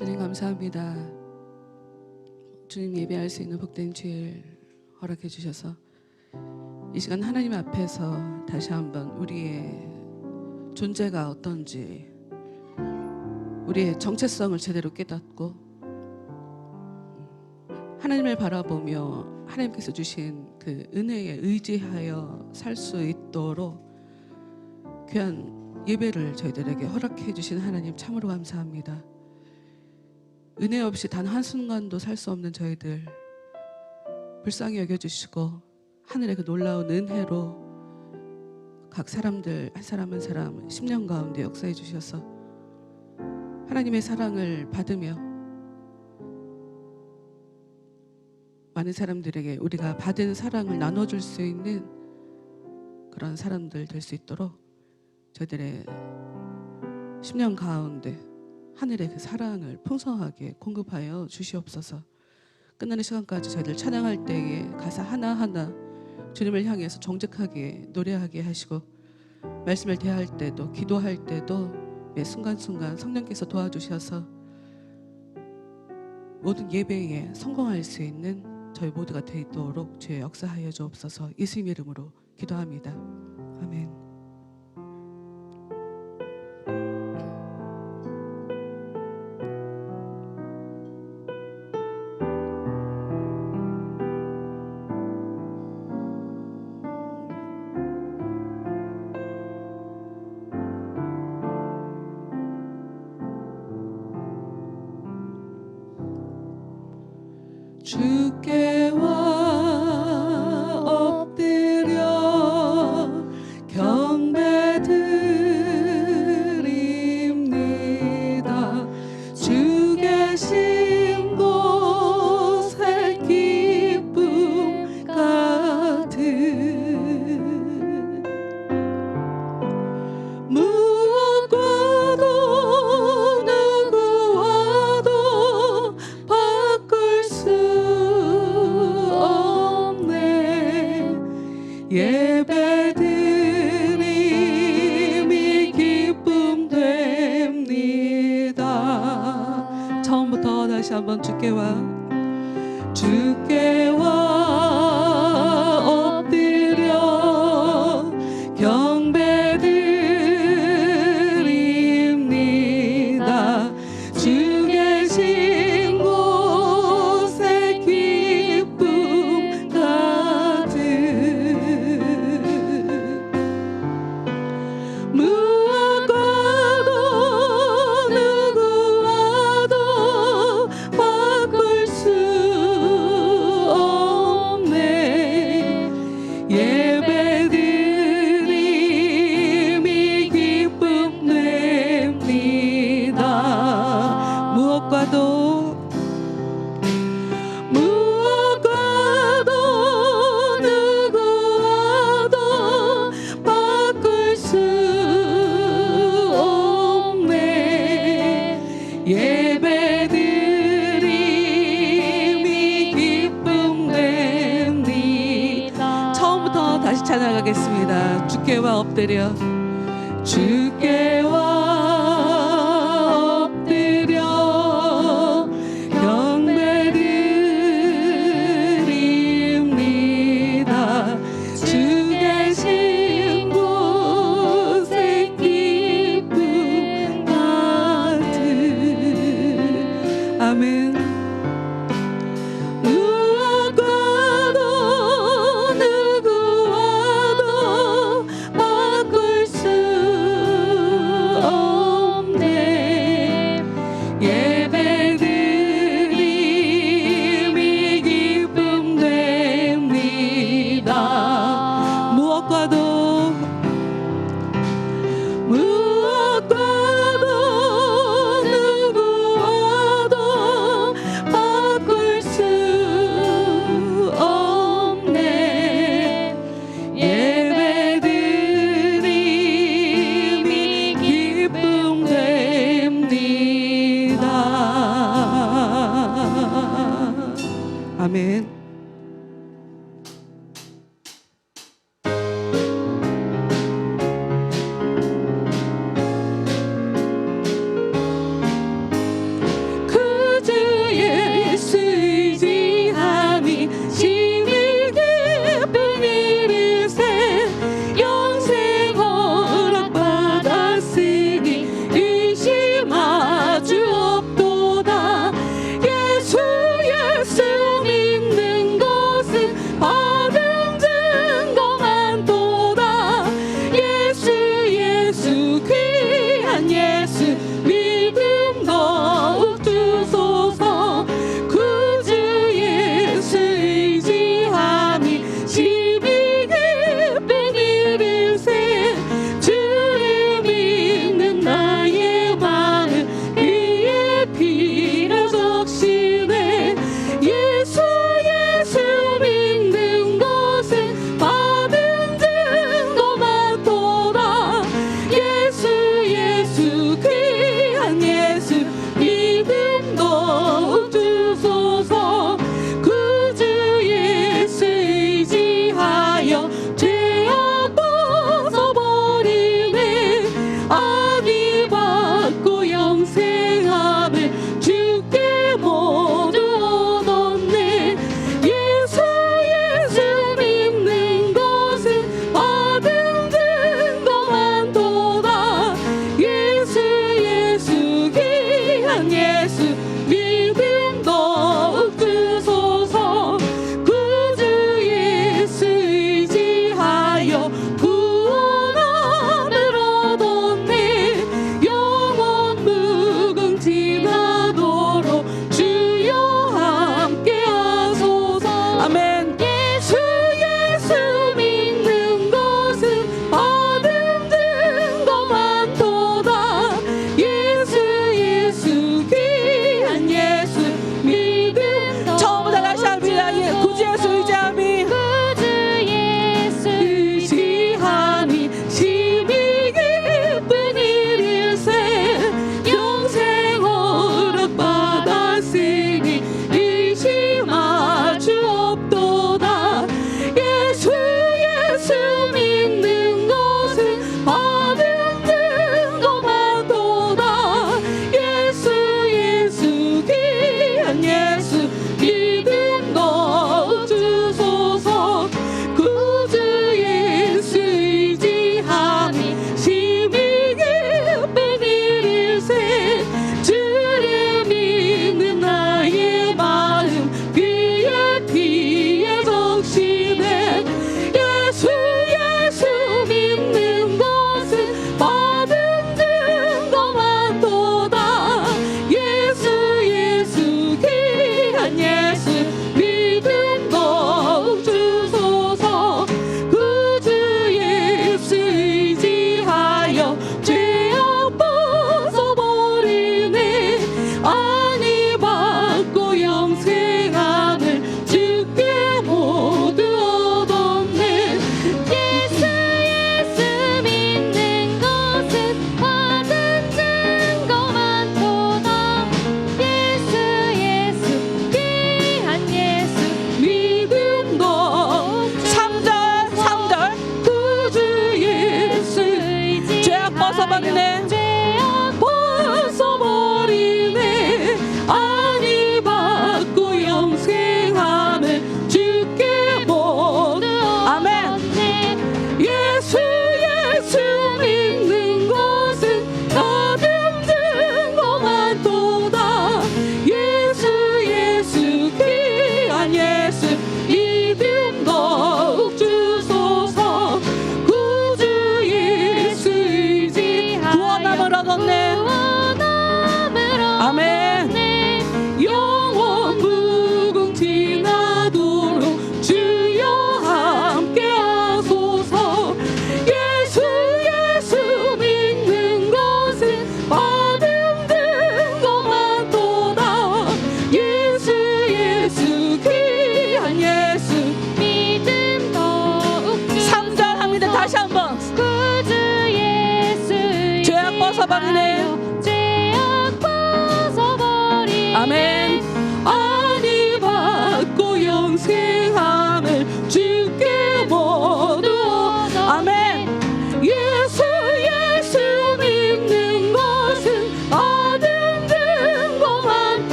주님 감사합니다. 주님 예배할 수 있는 복된 주일 허락해 주셔서 이 시간 하나님 앞에서 다시 한번 우리의 존재가 어떤지, 우리의 정체성을 제대로 깨닫고 하나님을 바라보며 하나님께서 주신 그 은혜에 의지하여 살 수 있도록 귀한 예배를 저희들에게 허락해 주신 하나님 참으로 감사합니다. 은혜 없이 단 한순간도 살 수 없는 저희들 불쌍히 여겨주시고 하늘의 그 놀라운 은혜로 각 사람들 한 사람 한 사람 심령 가운데 역사해 주셔서 하나님의 사랑을 받으며 많은 사람들에게 우리가 받은 사랑을 나눠줄 수 있는 그런 사람들 될 수 있도록 저희들의 심령 가운데 하늘의 그 사랑을 풍성하게 공급하여 주시옵소서. 끝나는 시간까지 저희들 찬양할 때에 가사 하나하나 주님을 향해서 정직하게 노래하게 하시고 말씀을 대할 때도 기도할 때도 매 순간순간 성령께서 도와주셔서 모든 예배에 성공할 수 있는 저희 모두가 되도록 주의 역사하여 주옵소서. 예수님 이름으로 기도합니다. 아멘. 주께 엎드려 경배드립니다. 주 계신 곳에 기쁨 가득 무엇과도 누구와도 바꿀 수 예배드림이 기쁨됩니다. 처음부터 다시 한번 주께 와 엎드려 경배드립니다. 주 계신 곳에 기쁨 가득 무엇과도 누구와도 바꿀 수 없네. 예배드림이 기쁨됩니다. 무엇과도 누구와도 바꿀 수 없네. 예배드림이 기쁨됩니다. 처음부터 다시 찬양하겠습니다. 주께 와 엎드려 주께 와 엎드려 경배드립니다. 주 계신 곳에 기쁨 가득 아멘. 무엇과도 누구와도 바꿀 수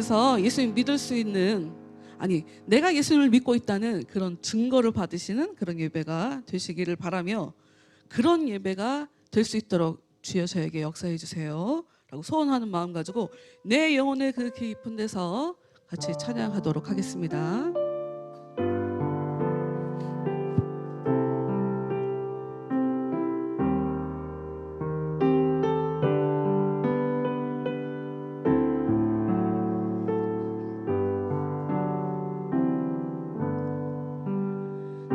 통해서 예수님 믿을 수 있는, 아니 내가 예수님을 믿고 있다는 그런 증거를 받으시는 그런 예배가 되시기를 바라며, 그런 예배가 될 수 있도록 주여 저에게 역사해 주세요 라고 소원하는 마음 가지고 내 영혼의 그 깊은 데서 같이 찬양하도록 하겠습니다.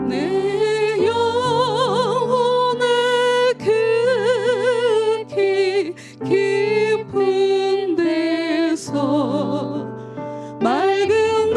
내 영혼의 그 깊은 데서 맑은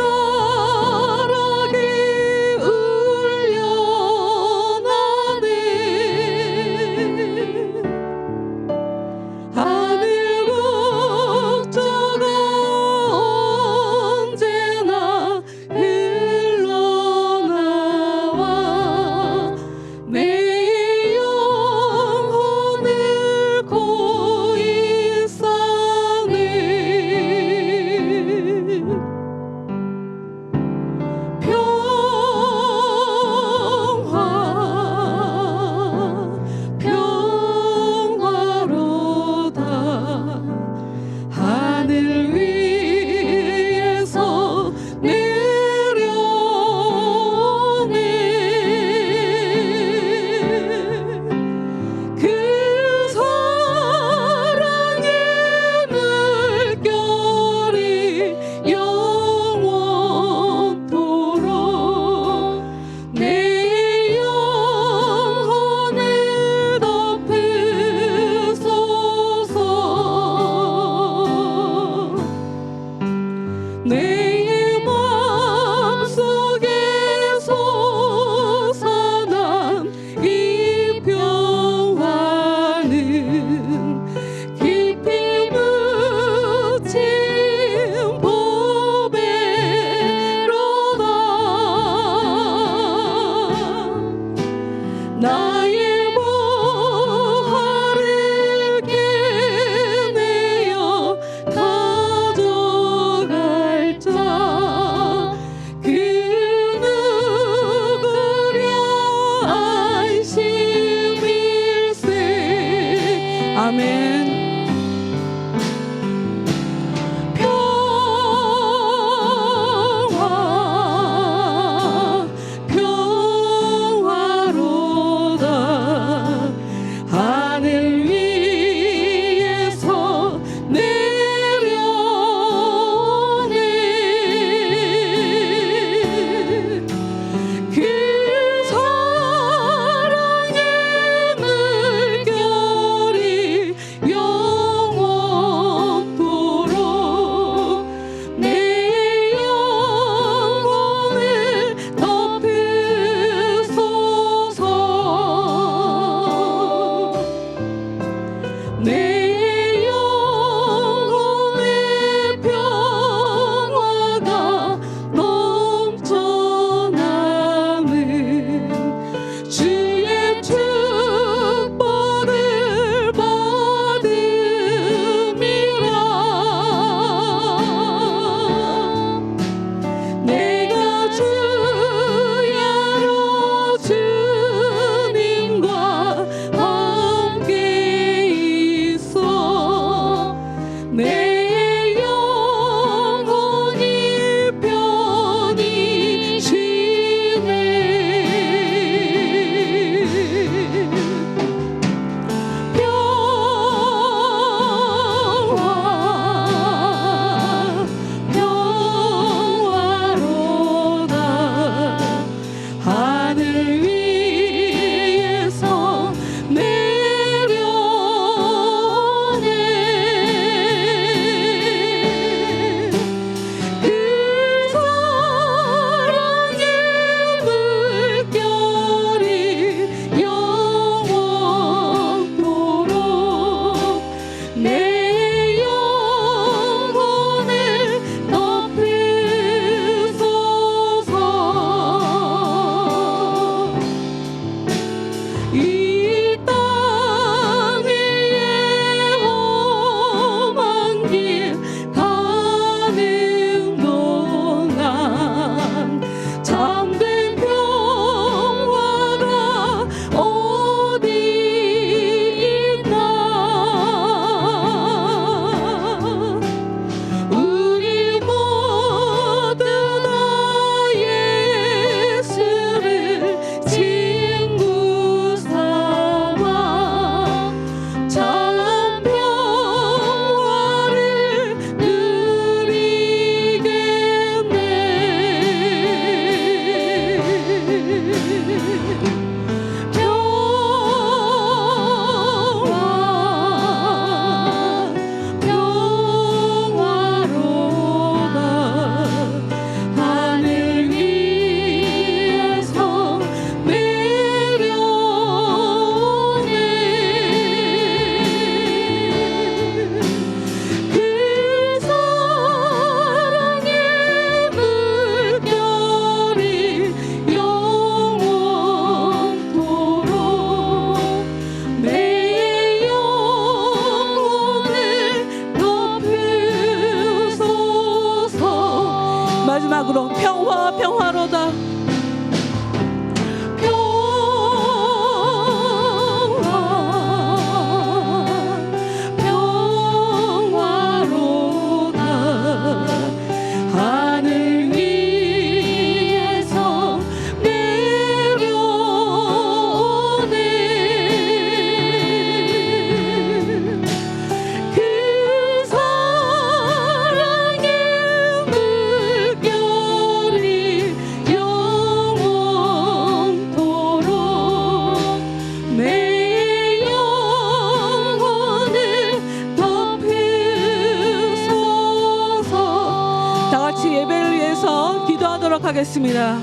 기도하겠습니다.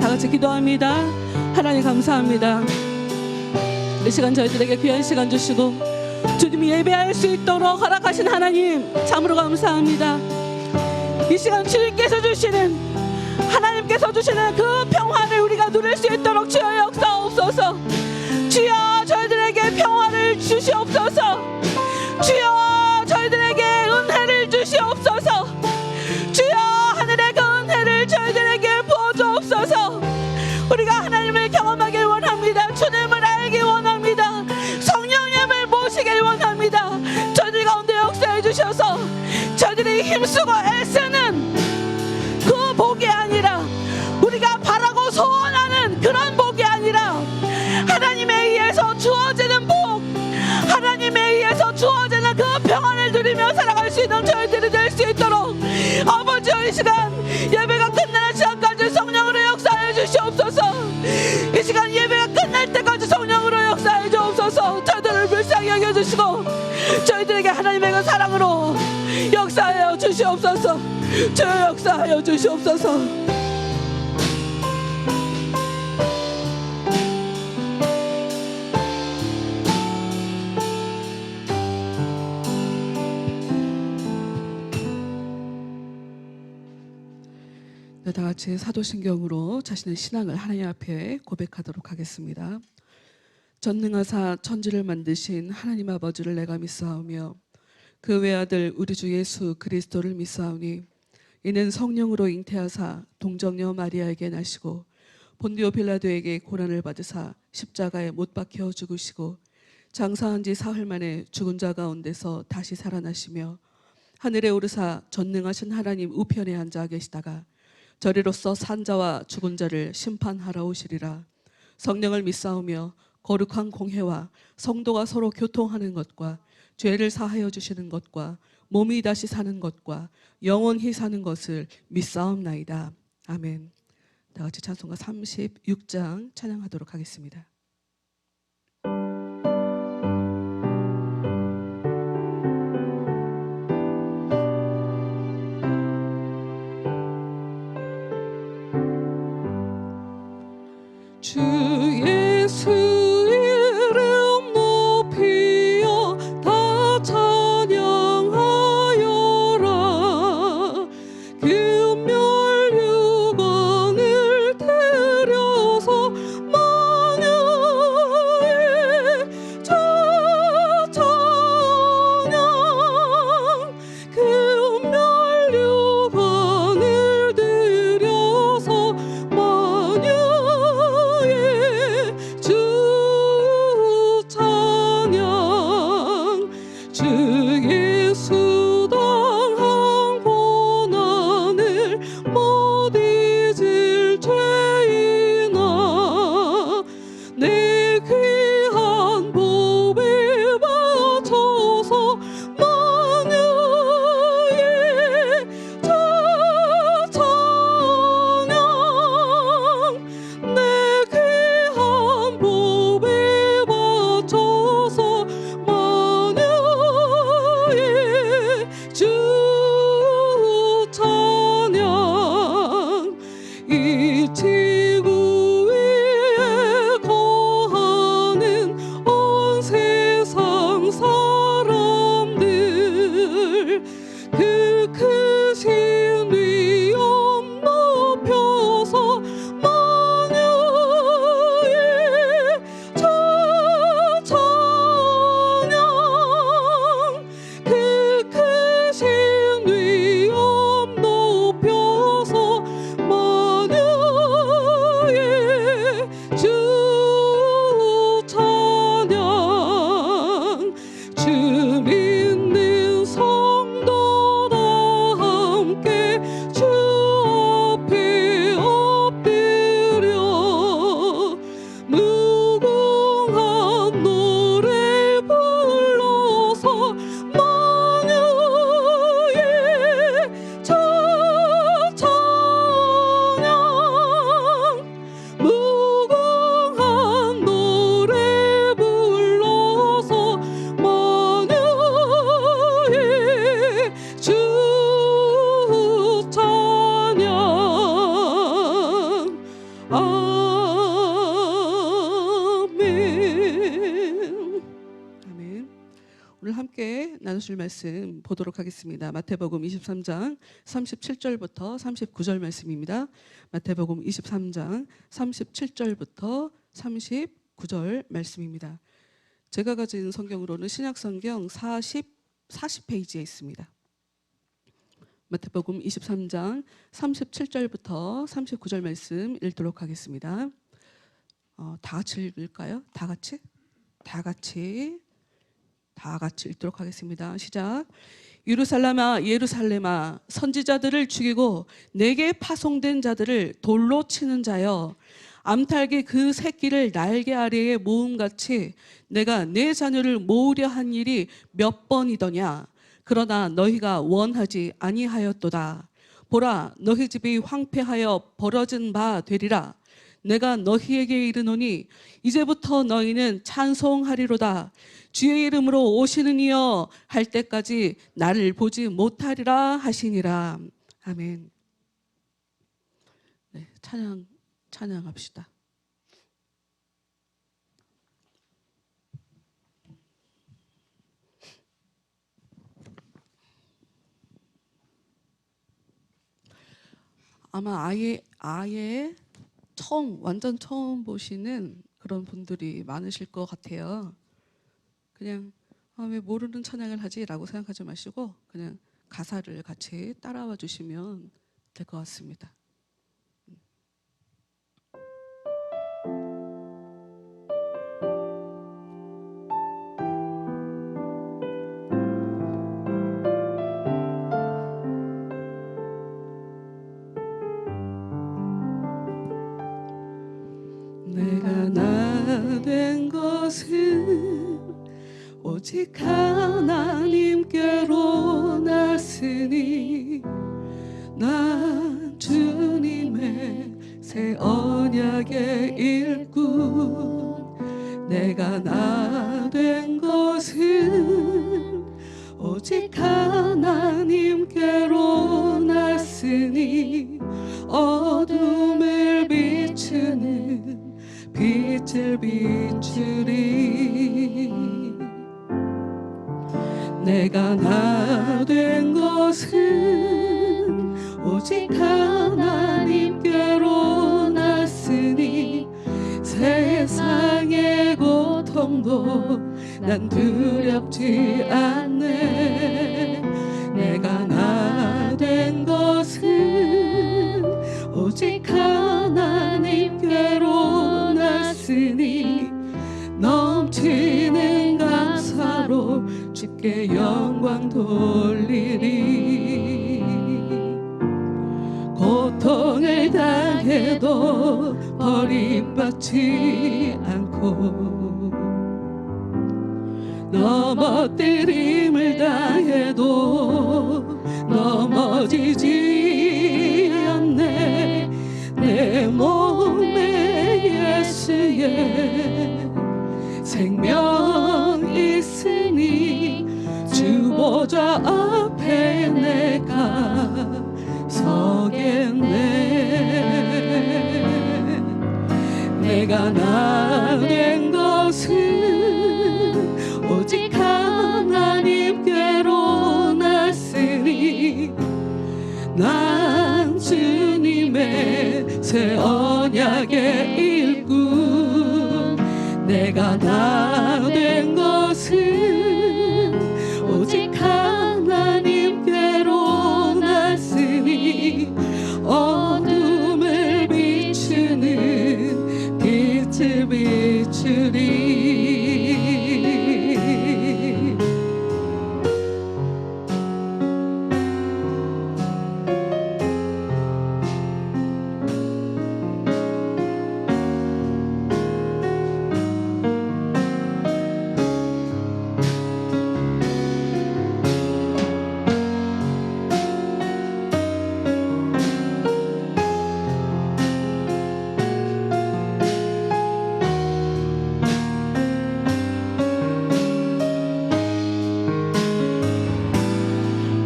다 같이 기도합니다. 하나님 감사합니다. 이 시간 저희들에게 귀한 시간 주시고 주님이 예배할 수 있도록 허락하신 하나님 참으로 감사합니다. 이 시간 주님께서 주시는 하나님께서 주시는 그 평화를 우리가 누릴 수 있도록 주여 역사옵소서. 주여 저희들에게 평화를 주시옵소서. 주여 저희들에게 은혜를 주시옵소서. 주여 하늘의 그 은혜를 저희들에게 부어주옵소서. 우리가 하나님을 경험하길 원합니다. 주님을 알길 원합니다. 성령님을 모시길 원합니다. 저희들 가운데 역사해 주셔서 저희들이 힘쓰고 애쓰는 그 복이 아니라 우리가 바라고 소원하는 그런 복이 아니라 하나님에 의해서 주어지는 복, 하나님에 의해서 주어지는 그 평안을 누리며 살아갈 수 있는 저희들이 될 수 있도록 아버지 이 시간 예배가 끝나는 시간까지 성령으로 역사해 주시옵소서. 이 시간 예배가 끝날 때까지 성령으로 역사해 주옵소서. 저희들을 불쌍히 여겨주시고 저희들에게 하나님의 그 사랑으로 역사하여 주시옵소서. 주여 역사하여 주시옵소서. 네, 다 같이 사도신경으로 자신의 신앙을 하나님 앞에 고백하도록 하겠습니다. 전능하사 천지를 만드신 하나님 아버지를 내가 믿사오며 그 외아들 우리 주 예수 그리스도를 믿사오니 이는 성령으로 잉태하사 동정녀 마리아에게 나시고 본디오 빌라도에게 고난을 받으사 십자가에 못 박혀 죽으시고 장사한 지 사흘 만에 죽은 자 가운데서 다시 살아나시며 하늘에 오르사 전능하신 하나님 우편에 앉아 계시다가 저리로서 산자와 죽은 자를 심판하러 오시리라. 성령을 믿사오며 거룩한 공회와 성도가 서로 교통하는 것과 죄를 사하여 주시는 것과 몸이 다시 사는 것과 영원히 사는 것을 믿사옵나이다. 아멘. 다 같이 찬송가 36장 찬양하도록 하겠습니다. 주 예수 이름 높이어 다 찬양하여라. 금멸 육안을 들여서 만유의 아멘. 아멘. 오늘 함께 나누실 말씀 보도록 하겠습니다. 마태복음 23장 37절부터 39절 말씀입니다. 마태복음 23장 37절부터 39절 말씀입니다. 제가 가진 성경으로는 신약성경 40페이지에 있습니다. 마태복음 23장 37절부터 39절 말씀 읽도록 하겠습니다. 다 같이 읽을까요? 다 같이 읽도록 하겠습니다. 시작. 예루살렘아 예루살렘아 선지자들을 죽이고 내게 파송된 자들을 돌로 치는 자여, 암탉이 그 새끼를 날개 아래에 모음같이 내가 내 자녀를 모으려 한 일이 몇 번이더냐. 그러나 너희가 원하지 아니하였도다. 보라, 너희 집이 황폐하여 벌어진 바 되리라. 내가 너희에게 이르노니 이제부터 너희는 찬송하리로다. 주의 이름으로 오시는 이여 할 때까지 나를 보지 못하리라 하시니라. 아멘. 네, 찬양합시다. 아마 아예 완전 처음 보시는 그런 분들이 많으실 것 같아요. 그냥 왜 모르는 찬양을 하지? 라고 생각하지 마시고 그냥 가사를 같이 따라와 주시면 될 것 같습니다. 내가 나 된 것은 오직 하나님께로 났으니 난 주님의 새 언약의 일꾼. 내가 나 된 것은 오직 하나님께로 났으니 어둠을 비추는 빛을 비추리. 내가 나 된 것은 오직 하나님께로 났으니 세상의 고통도 난 두렵지 않네. 내가 나 된 것은 오직 하나님께로 났으니 넘치는 감사로 주께 영광 돌리리. 고통을 당해도 버림받지 않고 넘어뜨림을 당해도 넘어지지 않네. 내 몸에 예수의 생명 있으니 주 보좌 앞에 내가 서겠네. 내가 나 된 것은 오직 하나님께로 났으니 난 주님의 새 언약의 일꾼. 내가 나 된 것은 오직 하나님께로 났으니 어둠을 비추는 빛을 비추리.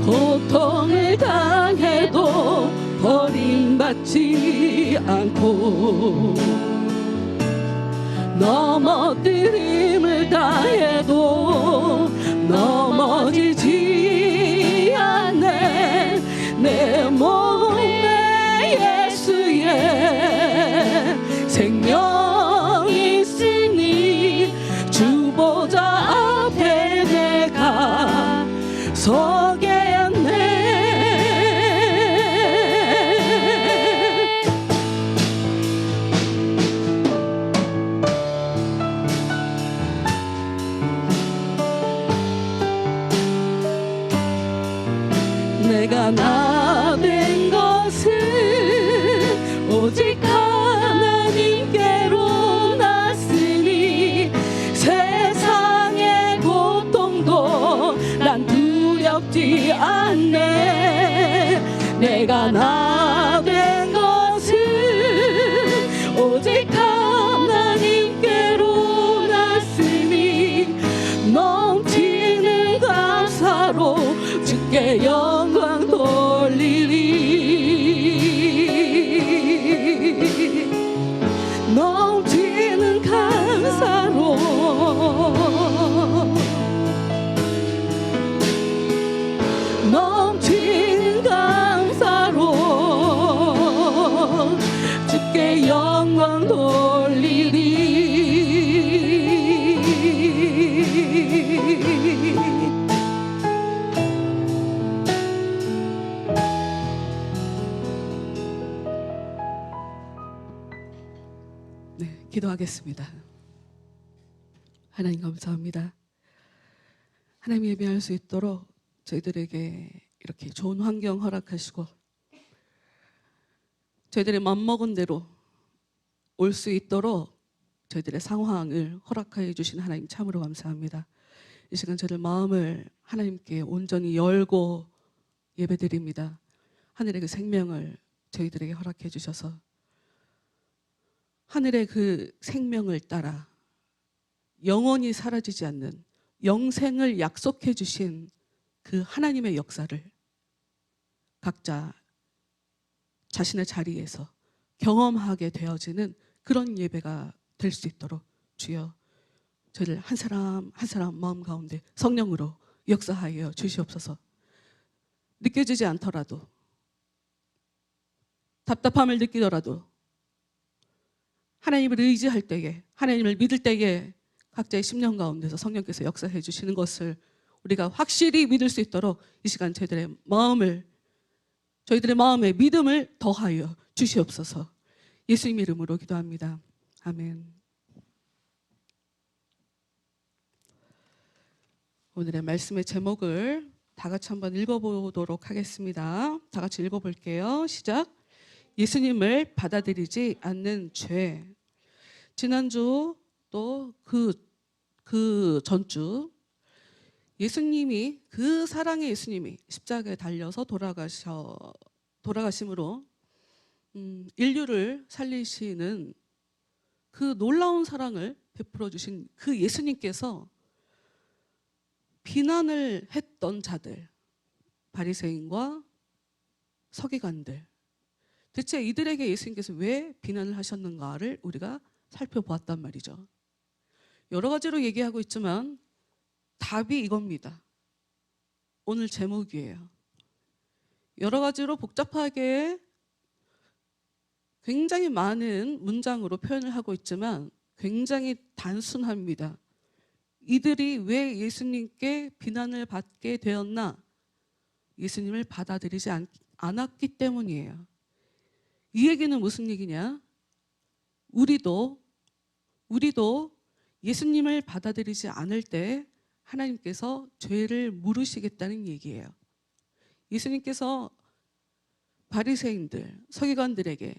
고통을 당해도 버림받지 않고 않고 넘어뜨림을 당해도 넘어지지 않네. 내 몸에 예수의 생명이 있으니 주보좌 앞에 내가 서겠네. 내가 나 된 것은 오직 하나님께로 났으니 세상의 고통도 난 두렵지 않네. 내가 나 된 것은 오직 하나님께로 났으니 넘치는 감사로 주께 영광 돌리리. 넘치는 감사로 넘치는 감사로 주께 영광 돌리리. 네, 기도하겠습니다. 하나님 감사합니다. 하나님 예배할 수 있도록 저희들에게 이렇게 좋은 환경 허락하시고 저희들의 맘먹은 대로 올 수 있도록 저희들의 상황을 허락하여 주신 하나님 참으로 감사합니다. 이 시간 저희들 마음을 하나님께 온전히 열고 예배드립니다. 하늘의 그 생명을 저희들에게 허락해 주셔서 하늘의 그 생명을 따라 영원히 사라지지 않는 영생을 약속해 주신 그 하나님의 역사를 각자 자신의 자리에서 경험하게 되어지는 그런 예배가 될 수 있도록 주여 저희를 한 사람 한 사람 마음 가운데 성령으로 역사하여 주시옵소서. 느껴지지 않더라도 답답함을 느끼더라도 하나님을 의지할 때에 하나님을 믿을 때에 각자의 심령 가운데서 성령께서 역사해 주시는 것을 우리가 확실히 믿을 수 있도록 이 시간 저희들의 마음에 믿음을 더하여 주시옵소서. 예수님 이름으로 기도합니다. 아멘. 오늘의 말씀의 제목을 다 같이 한번 읽어보도록 하겠습니다. 다 같이 읽어볼게요. 시작. 예수님을 받아들이지 않는 죄. 지난주 또 그 전주 예수님이 그 사랑의 예수님이 십자가에 달려서 돌아가심으로 인류를 살리시는 그 놀라운 사랑을 베풀어 주신 그 예수님께서 비난을 했던 자들, 바리새인과 서기관들, 대체 이들에게 예수님께서 왜 비난을 하셨는가를 우리가 살펴보았단 말이죠. 여러 가지로 얘기하고 있지만 답이 이겁니다. 오늘 제목이에요. 여러 가지로 복잡하게 굉장히 많은 문장으로 표현을 하고 있지만 굉장히 단순합니다. 이들이 왜 예수님께 비난을 받게 되었나? 예수님을 받아들이지 않았기 때문이에요. 이 얘기는 무슨 얘기냐? 우리도 예수님을 받아들이지 않을 때 하나님께서 죄를 물으시겠다는 얘기예요. 예수님께서 바리새인들, 서기관들에게,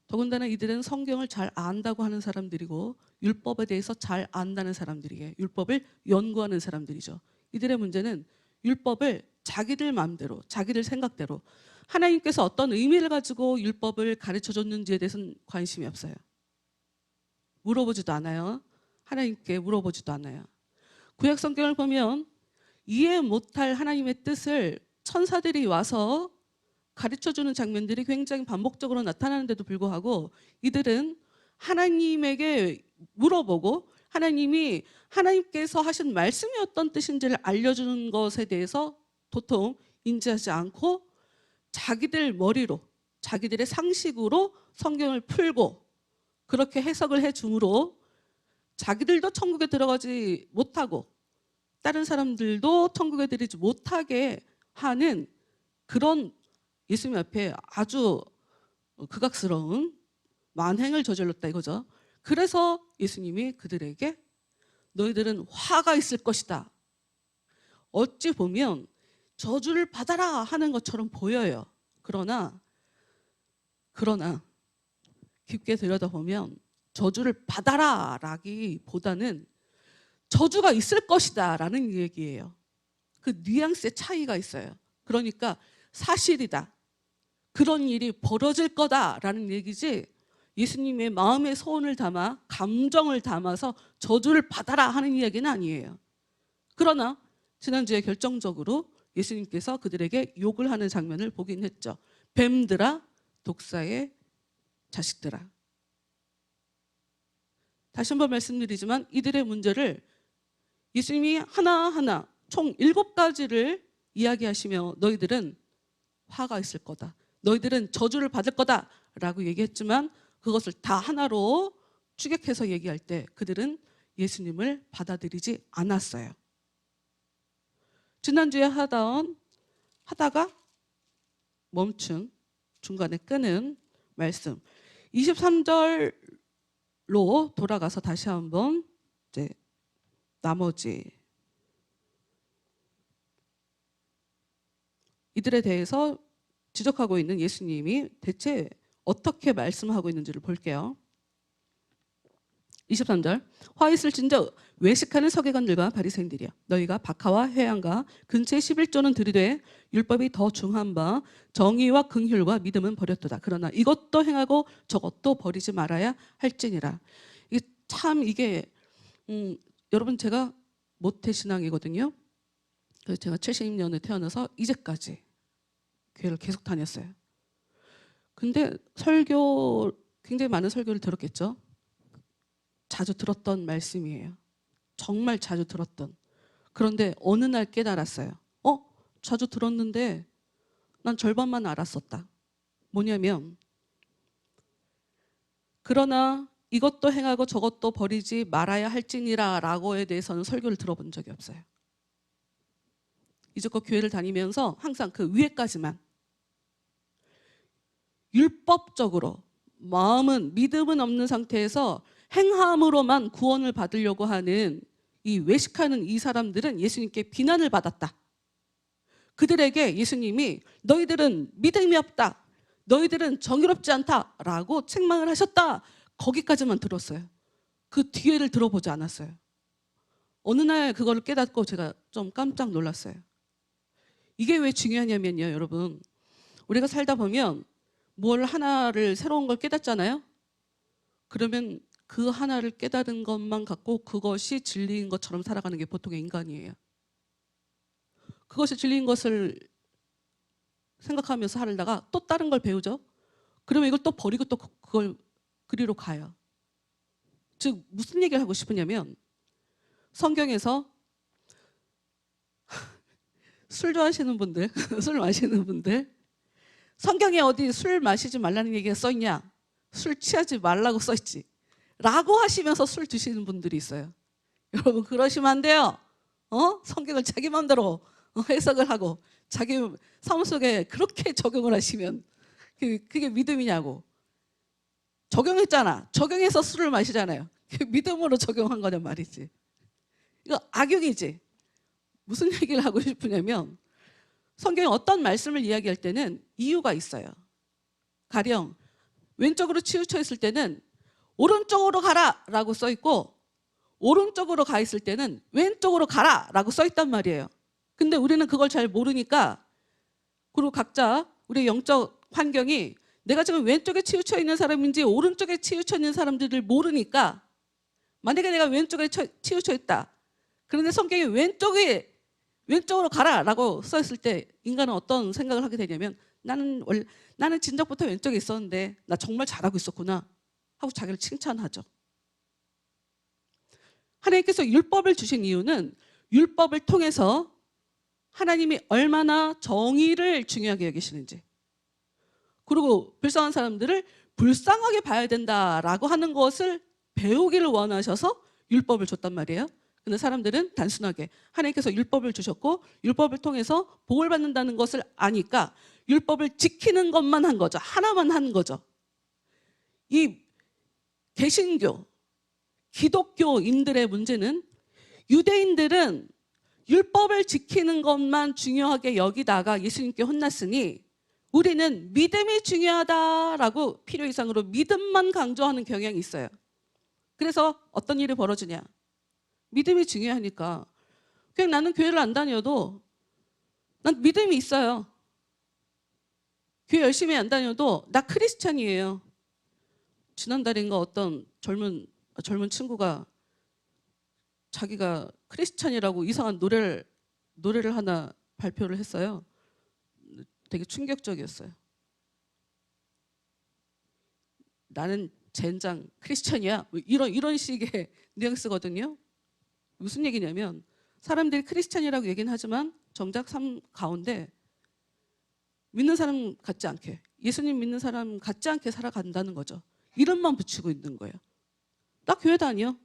더군다나 이들은 성경을 잘 안다고 하는 사람들이고 율법에 대해서 잘 안다는 사람들이에요. 율법을 연구하는 사람들이죠. 이들의 문제는 율법을 자기들 마음대로, 자기들 생각대로, 하나님께서 어떤 의미를 가지고 율법을 가르쳐줬는지에 대해서는 관심이 없어요. 물어보지도 않아요. 하나님께 물어보지도 않아요. 구약 성경을 보면 이해 못할 하나님의 뜻을 천사들이 와서 가르쳐주는 장면들이 굉장히 반복적으로 나타나는데도 불구하고 이들은 하나님에게 물어보고 하나님께서 하신 말씀이 어떤 뜻인지를 알려주는 것에 대해서 도통 인지하지 않고 자기들 머리로, 자기들의 상식으로 성경을 풀고 그렇게 해석을 해주므로 자기들도 천국에 들어가지 못하고 다른 사람들도 천국에 들이지 못하게 하는 그런 예수님 앞에 아주 극악스러운 만행을 저질렀다 이거죠. 그래서 예수님이 그들에게 너희들은 화가 있을 것이다. 어찌 보면 저주를 받아라 하는 것처럼 보여요. 그러나 깊게 들여다보면 저주를 받아라 라기보다는 저주가 있을 것이다 라는 얘기예요. 그 뉘앙스의 차이가 있어요. 그러니까 사실이다. 그런 일이 벌어질 거다라는 얘기지 예수님의 마음의 소원을 담아 감정을 담아서 저주를 받아라 하는 이야기는 아니에요. 그러나 지난주에 결정적으로 예수님께서 그들에게 욕을 하는 장면을 보긴 했죠. 뱀들아, 독사의 자식들아. 다시 한번 말씀드리지만 이들의 문제를 예수님이 하나하나 총 7가지를 이야기하시며 너희들은 화가 있을 거다. 너희들은 저주를 받을 거다 라고 얘기했지만 그것을 다 하나로 추격해서 얘기할 때 그들은 예수님을 받아들이지 않았어요. 지난주에 하다가 멈춘 중간에 끄는 말씀 23절로 돌아가서 다시 한번 이제 나머지 이들에 대해서 지적하고 있는 예수님이 대체 어떻게 말씀하고 있는지를 볼게요. 23절 화 있을진저 외식하는 서기관들과 바리새인들이여 너희가 박하와 회양과 근처에 11조는 들이되 율법이 더 중한 바 정의와 긍휼과 믿음은 버렸도다. 그러나 이것도 행하고 저것도 버리지 말아야 할지니라. 이게 여러분 제가 모태신앙이거든요. 그래서 제가 70년에 태어나서 이제까지 교회를 계속 다녔어요. 근데 굉장히 많은 설교를 들었겠죠. 자주 들었던 말씀이에요. 정말 자주 들었던. 그런데 어느 날 깨달았어요. 자주 들었는데 난 절반만 알았었다. 뭐냐면 그러나 이것도 행하고 저것도 버리지 말아야 할지니라 라고에 대해서는 설교를 들어본 적이 없어요. 이제껏 교회를 다니면서 항상 그 위에까지만 율법적으로 믿음은 없는 상태에서 행함으로만 구원을 받으려고 하는 이 외식하는 이 사람들은 예수님께 비난을 받았다. 그들에게 예수님이 너희들은 믿음이 없다. 너희들은 정의롭지 않다 라고 책망을 하셨다. 거기까지만 들었어요. 그 뒤에를 들어보지 않았어요. 어느 날 그걸 깨닫고 제가 좀 깜짝 놀랐어요. 이게 왜 중요하냐면요, 여러분. 우리가 살다 보면 뭘 하나를 새로운 걸 깨닫잖아요. 그러면 그 하나를 깨달은 것만 갖고 그것이 진리인 것처럼 살아가는 게 보통의 인간이에요. 그것이 진리인 것을 생각하면서 살다가 또 다른 걸 배우죠. 그러면 이걸 또 버리고 또 그걸 그리로 가요. 즉 무슨 얘기를 하고 싶으냐면 성경에서 술 좋아하시는 분들, 술 마시는 분들 성경에 어디 술 마시지 말라는 얘기가 써있냐? 술 취하지 말라고 써있지 라고 하시면서 술 드시는 분들이 있어요. 여러분 그러시면 안 돼요. 성경을 자기 마음대로 해석을 하고 자기 삶 속에 그렇게 적용을 하시면 그게 믿음이냐고. 적용했잖아. 적용해서 술을 마시잖아요. 믿음으로 적용한 거냐 말이지. 이거 악용이지. 무슨 얘기를 하고 싶으냐면 성경에 어떤 말씀을 이야기할 때는 이유가 있어요. 가령 왼쪽으로 치우쳐 있을 때는 오른쪽으로 가라 라고 써 있고 오른쪽으로 가 있을 때는 왼쪽으로 가라 라고 써 있단 말이에요. 근데 우리는 그걸 잘 모르니까 그리고 각자 우리의 영적 환경이 내가 지금 왼쪽에 치우쳐 있는 사람인지 오른쪽에 치우쳐 있는 사람들을 모르니까 만약에 내가 왼쪽에 치우쳐 있다. 그런데 성경이 왼쪽으로 가라 라고 써 있을 때 인간은 어떤 생각을 하게 되냐면 나는 진작부터 왼쪽에 있었는데 나 정말 잘하고 있었구나 하고 자기를 칭찬하죠. 하나님께서 율법을 주신 이유는 율법을 통해서 하나님이 얼마나 정의를 중요하게 여기시는지, 그리고 불쌍한 사람들을 불쌍하게 봐야 된다라고 하는 것을 배우기를 원하셔서 율법을 줬단 말이에요. 근데 사람들은 단순하게 하나님께서 율법을 주셨고 율법을 통해서 복을 받는다는 것을 아니까 율법을 지키는 것만 한 거죠. 하나만 한 거죠. 이 개신교, 기독교인들의 문제는 유대인들은 율법을 지키는 것만 중요하게 여기다가 예수님께 혼났으니 우리는 믿음이 중요하다라고 필요 이상으로 믿음만 강조하는 경향이 있어요. 그래서 어떤 일이 벌어지냐? 믿음이 중요하니까 그냥 나는 교회를 안 다녀도 난 믿음이 있어요. 교회 열심히 안 다녀도 나 크리스찬이에요. 지난달인가 어떤 젊은 친구가 자기가 크리스찬이라고 이상한 노래를 하나 발표를 했어요. 되게 충격적이었어요. 나는 젠장 크리스찬이야. 이런 식의 뉘앙스거든요. 무슨 얘기냐면 사람들이 크리스찬이라고 얘기는 하지만 정작 삶 가운데 믿는 사람 같지 않게, 예수님 믿는 사람 같지 않게 살아간다는 거죠. 이름만 붙이고 있는 거예요. 나 교회 다녀.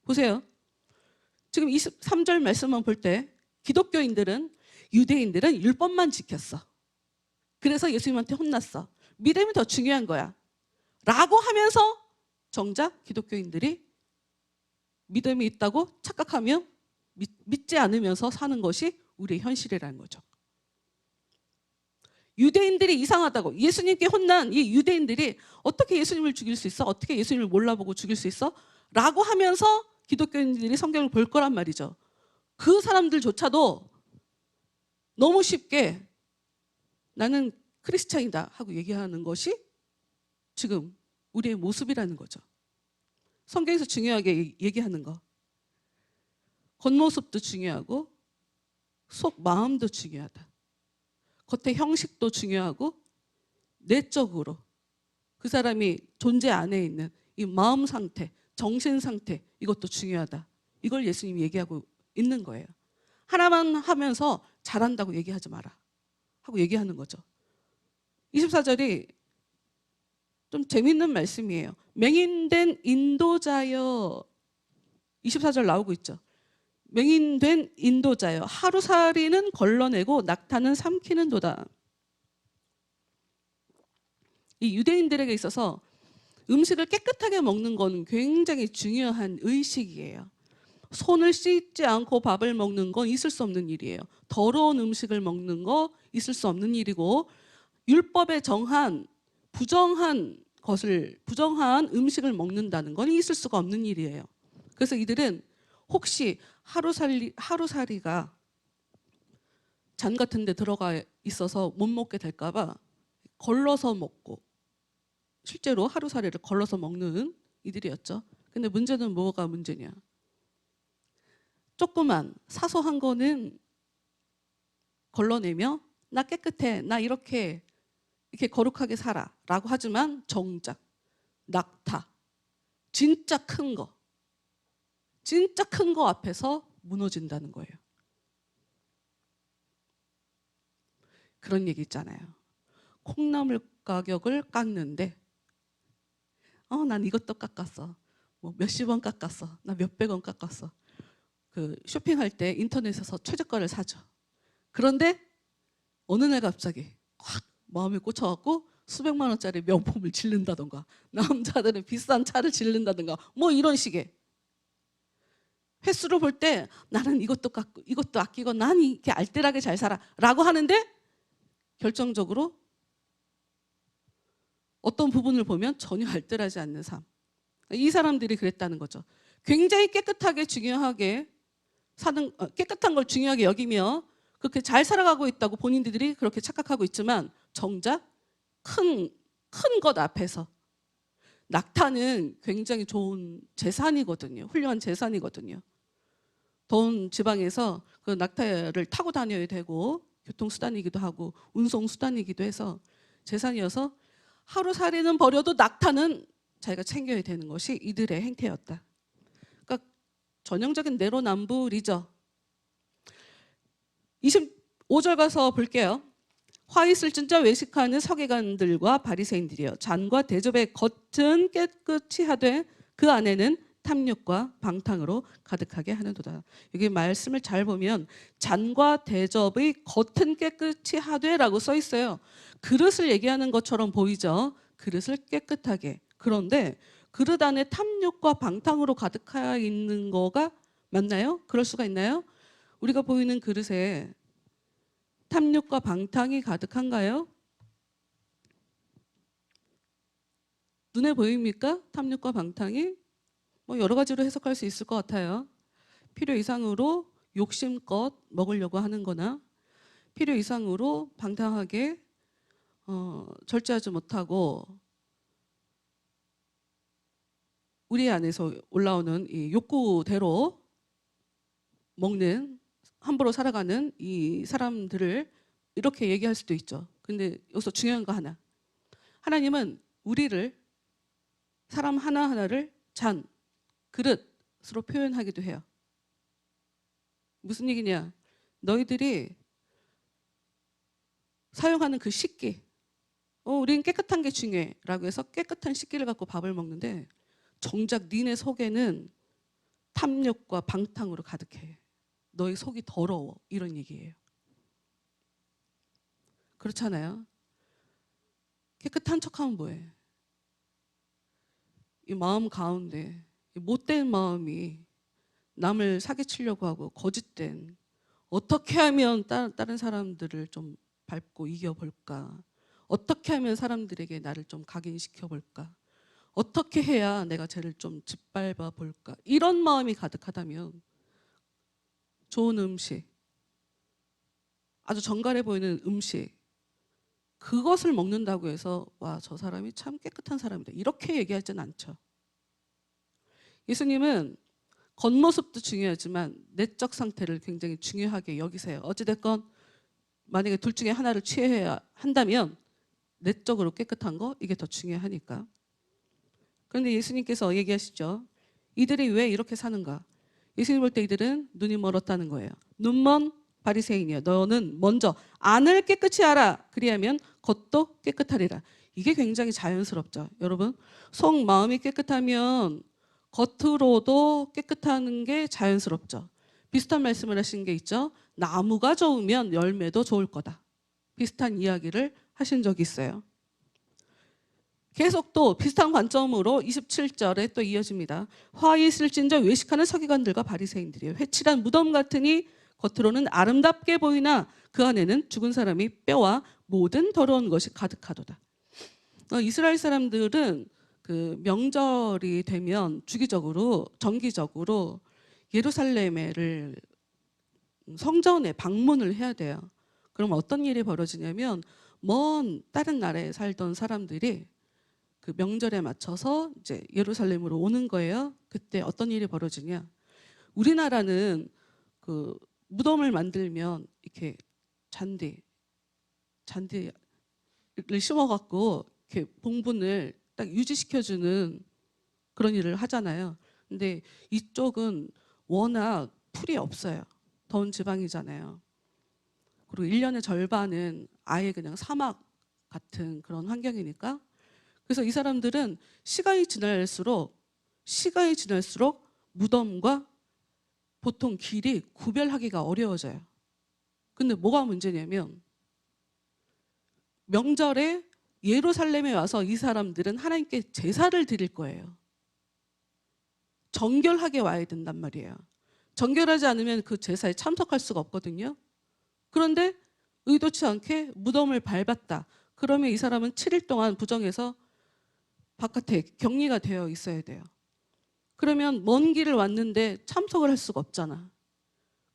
보세요. 지금 23절 말씀만 볼 때 유대인들은 율법만 지켰어. 그래서 예수님한테 혼났어. 믿음이 더 중요한 거야 라고 하면서 정작 기독교인들이 믿음이 있다고 착각하며 믿지 않으면서 사는 것이 우리의 현실이라는 거죠. 유대인들이 이상하다고 예수님께 혼난 이 유대인들이 어떻게 예수님을 죽일 수 있어? 어떻게 예수님을 몰라보고 죽일 수 있어? 라고 하면서 기독교인들이 성경을 볼 거란 말이죠. 그 사람들조차도 너무 쉽게 나는 크리스찬이다 하고 얘기하는 것이 지금 우리의 모습이라는 거죠. 성경에서 중요하게 얘기하는 거. 겉모습도 중요하고 속 마음도 중요하다. 겉의 형식도 중요하고 내적으로 그 사람이 존재 안에 있는 이 마음 상태, 정신 상태, 이것도 중요하다. 이걸 예수님이 얘기하고 있는 거예요. 하나만 하면서 잘한다고 얘기하지 마라 하고 얘기하는 거죠. 24절이 좀 재밌는 말씀이에요. 맹인된 인도자여, 24절 나오고 있죠. 맹인된 인도자여, 하루살이는 걸러내고 낙타는 삼키는 도다. 이 유대인들에게 있어서 음식을 깨끗하게 먹는 건 굉장히 중요한 의식이에요. 손을 씻지 않고 밥을 먹는 건 있을 수 없는 일이에요. 더러운 음식을 먹는 거 있을 수 없는 일이고, 율법에 정한 부정한 음식을 먹는다는 건 있을 수가 없는 일이에요. 그래서 이들은 혹시 하루살이가 잔 같은 데 들어가 있어서 못 먹게 될까 봐 걸러서 먹고, 실제로 하루살이를 걸러서 먹는 이들이었죠. 근데 문제는 뭐가 문제냐? 조그만 사소한 거는 걸러내며 나 깨끗해, 나 이렇게 거룩하게 살아 라고 하지만 정작 낙타, 진짜 큰 거 앞에서 무너진다는 거예요. 그런 얘기 있잖아요. 콩나물 가격을 깎는데 난 이것도 깎았어. 뭐 몇십 원 깎았어. 나 몇백 원 깎았어. 그 쇼핑할 때 인터넷에서 최저가를 사죠. 그런데 어느 날 갑자기 확 마음에 꽂혀갖고 수백만 원짜리 명품을 질른다던가, 남자들은 비싼 차를 질른다던가, 뭐 이런 식의 횟수로 볼 때 나는 이것도 깎고 이것도 아끼고 난 이렇게 알뜰하게 잘 살아 라고 하는데 결정적으로 어떤 부분을 보면 전혀 알뜰하지 않는 삶. 이 사람들이 그랬다는 거죠. 굉장히 깨끗하게 중요하게 깨끗한 걸 중요하게 여기며 그렇게 잘 살아가고 있다고 본인들이 그렇게 착각하고 있지만 정작 큰 것 앞에서, 낙타는 굉장히 좋은 재산이거든요. 훌륭한 재산이거든요. 더운 지방에서 그 낙타를 타고 다녀야 되고 교통수단이기도 하고 운송수단이기도 해서 재산이어서 하루살이는 버려도 낙타는 자기가 챙겨야 되는 것이 이들의 행태였다. 그러니까 전형적인 내로남불이죠. 25절 가서 볼게요. 화 있을 진짜 외식하는 서기관들과 바리새인들이여 잔과 대접의 겉은 깨끗이 하되 그 안에는 탐욕과 방탕으로 가득하게 하는도다. 여기 말씀을 잘 보면 잔과 대접의 겉은 깨끗이 하되라고 써 있어요. 그릇을 얘기하는 것처럼 보이죠. 그릇을 깨끗하게. 그런데 그릇 안에 탐욕과 방탕으로 가득하 있는 거가 맞나요? 그럴 수가 있나요? 우리가 보이는 그릇에 탐욕과 방탕이 가득한가요? 눈에 보입니까? 탐욕과 방탕이? 뭐 여러 가지로 해석할 수 있을 것 같아요. 필요 이상으로 욕심껏 먹으려고 하는 거나 필요 이상으로 방탕하게 절제하지 못하고 우리 안에서 올라오는 이 욕구대로 먹는 함부로 살아가는 이 사람들을 이렇게 얘기할 수도 있죠. 근데 여기서 중요한 거 하나. 하나님은 우리를 사람 하나하나를 잔, 그릇으로 표현하기도 해요. 무슨 얘기냐? 너희들이 사용하는 그 식기, 우린 깨끗한 게 중요해 라고 해서 깨끗한 식기를 갖고 밥을 먹는데 정작 니네 속에는 탐욕과 방탕으로 가득해. 너희 속이 더러워. 이런 얘기예요. 그렇잖아요. 깨끗한 척하면 뭐해? 이 마음 가운데 이 못된 마음이 남을 사기치려고 하고 거짓된 어떻게 하면 다른 사람들을 좀 밟고 이겨볼까? 어떻게 하면 사람들에게 나를 좀 각인시켜볼까? 어떻게 해야 내가 쟤를 좀 짓밟아 볼까? 이런 마음이 가득하다면 좋은 음식, 아주 정갈해 보이는 음식, 그것을 먹는다고 해서 와, 저 사람이 참 깨끗한 사람이다 이렇게 얘기하지는 않죠. 예수님은 겉모습도 중요하지만 내적 상태를 굉장히 중요하게 여기세요. 어찌됐건 만약에 둘 중에 하나를 취해야 한다면 내적으로 깨끗한 거 이게 더 중요하니까. 그런데 예수님께서 얘기하시죠. 이들이 왜 이렇게 사는가? 예수님 볼 때 이들은 눈이 멀었다는 거예요. 눈먼 바리새인이여 너는 먼저 안을 깨끗이 하라. 그리하면 겉도 깨끗하리라. 이게 굉장히 자연스럽죠. 여러분 속 마음이 깨끗하면 겉으로도 깨끗하는 게 자연스럽죠. 비슷한 말씀을 하신 게 있죠. 나무가 좋으면 열매도 좋을 거다. 비슷한 이야기를 하신 적이 있어요. 계속 또 비슷한 관점으로 27절에 또 이어집니다. 화 있을진저 외식하는 서기관들과 바리새인들이에요. 회칠한 무덤 같으니 겉으로는 아름답게 보이나 그 안에는 죽은 사람이 뼈와 모든 더러운 것이 가득하도다. 이스라엘 사람들은 그 명절이 되면 주기적으로 정기적으로 예루살렘을 성전에 방문을 해야 돼요. 그럼 어떤 일이 벌어지냐면 먼 다른 나라에 살던 사람들이 그 명절에 맞춰서 이제 예루살렘으로 오는 거예요. 그때 어떤 일이 벌어지냐? 우리나라는 그 무덤을 만들면 이렇게 잔디를 심어갖고 이렇게 봉분을 딱 유지시켜주는 그런 일을 하잖아요. 근데 이쪽은 워낙 풀이 없어요. 더운 지방이잖아요. 그리고 1년의 절반은 아예 그냥 사막 같은 그런 환경이니까 그래서 이 사람들은 시간이 지날수록 무덤과 보통 길이 구별하기가 어려워져요. 근데 뭐가 문제냐면 명절에 예루살렘에 와서 이 사람들은 하나님께 제사를 드릴 거예요. 정결하게 와야 된단 말이에요. 정결하지 않으면 그 제사에 참석할 수가 없거든요. 그런데 의도치 않게 무덤을 밟았다. 그러면 이 사람은 7일 동안 부정해서 바깥에 격리가 되어 있어야 돼요. 그러면 먼 길을 왔는데 참석을 할 수가 없잖아.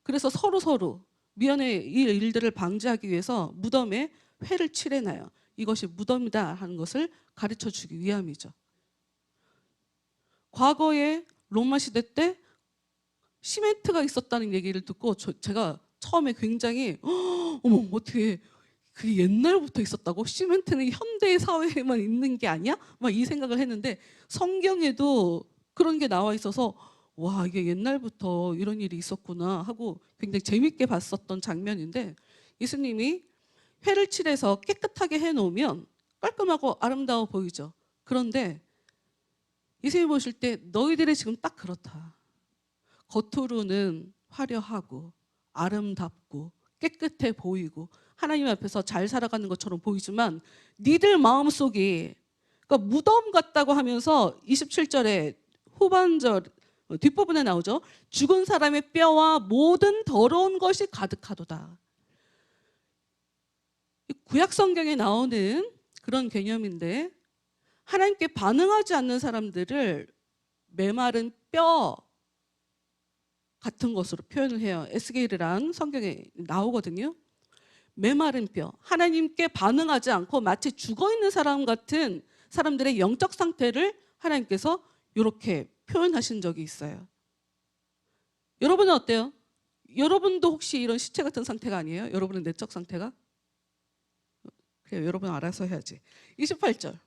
그래서 서로 미연에 이 일들을 방지하기 위해서 무덤에 회를 칠해놔요. 이것이 무덤이다 하는 것을 가르쳐 주기 위함이죠. 과거에 로마 시대 때 시멘트가 있었다는 얘기를 듣고 제가 처음에 굉장히 어머 어떻게 그게 옛날부터 있었다고? 시멘트는 현대 사회에만 있는 게 아니야? 막 이 생각을 했는데 성경에도 그런 게 나와 있어서 와 이게 옛날부터 이런 일이 있었구나 하고 굉장히 재밌게 봤었던 장면인데 예수님이 회를 칠해서 깨끗하게 해놓으면 깔끔하고 아름다워 보이죠. 그런데 예수님이 보실 때 너희들이 지금 딱 그렇다. 겉으로는 화려하고 아름답고 깨끗해 보이고 하나님 앞에서 잘 살아가는 것처럼 보이지만 니들 마음속이 그러니까 무덤 같다고 하면서 27절에 후반절 뒷부분에 나오죠. 죽은 사람의 뼈와 모든 더러운 것이 가득하도다. 구약 성경에 나오는 그런 개념인데 하나님께 반응하지 않는 사람들을 메마른 뼈 같은 것으로 표현을 해요. 에스겔이란 성경에 나오거든요. 메마른 뼈, 하나님께 반응하지 않고 마치 죽어있는 사람 같은 사람들의 영적 상태를 하나님께서 이렇게 표현하신 적이 있어요. 여러분은 어때요? 여러분도 혹시 이런 시체 같은 상태가 아니에요? 여러분의 내적 상태가? 그래요, 여러분 알아서 해야지. 28절